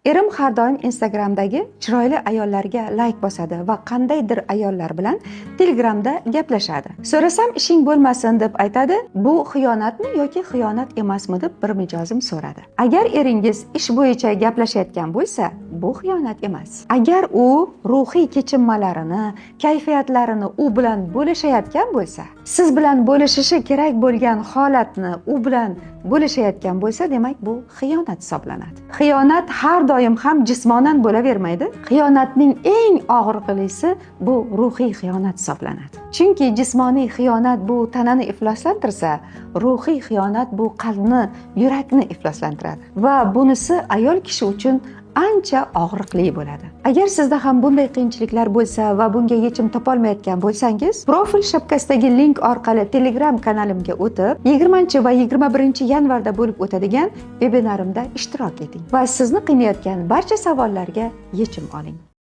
Erim har doim Instagramdagi chiroyli ayollarga like bosadi va qandaydir ayollar bilan Telegramda gaplashadi. So'rasam ishing bo'lmasin deb aytadi. Bu xiyonatmi yoki xiyonat emasmi deb bir mijozim so'radi. Agar eringiz ish bo'yicha gaplashayotgan bo'lsa, bu xiyonat emas. Agar u ruhiy kechinmalarini, kayfiyatlarini u bilan bo'lishayotgan bo'lsa, siz bilan bo'lishishi kerak bo'lgan holatni u bilan bo'lishayotgan bo'lsa, demak bu xiyonat hisoblanadi. Xiyonat har doim ham jismonan bo'lavermaydi. Xiyonatning eng og'riqlisi bu ruhiy xiyonat hisoblanadi. Chunki jismoniy xiyonat bu tanani ifloslantirsa, ruhiy xiyonat bu qalbni, yurakni ifloslantiradi va bunisi ayol kishi uchun ancha og'riqli bo'ladi. Agar sizda ham bunday qiyinchiliklar bo'lsa va bunga yechim topolmayotgan bo'lsangiz, profil shapkasidagi link orqali Telegram kanalimga o'tib, 20 va 21 yanvarda bo'lib o'tadigan vebinarimda ishtirok eting va sizni qiynayotgan barcha savollarga yechim oling.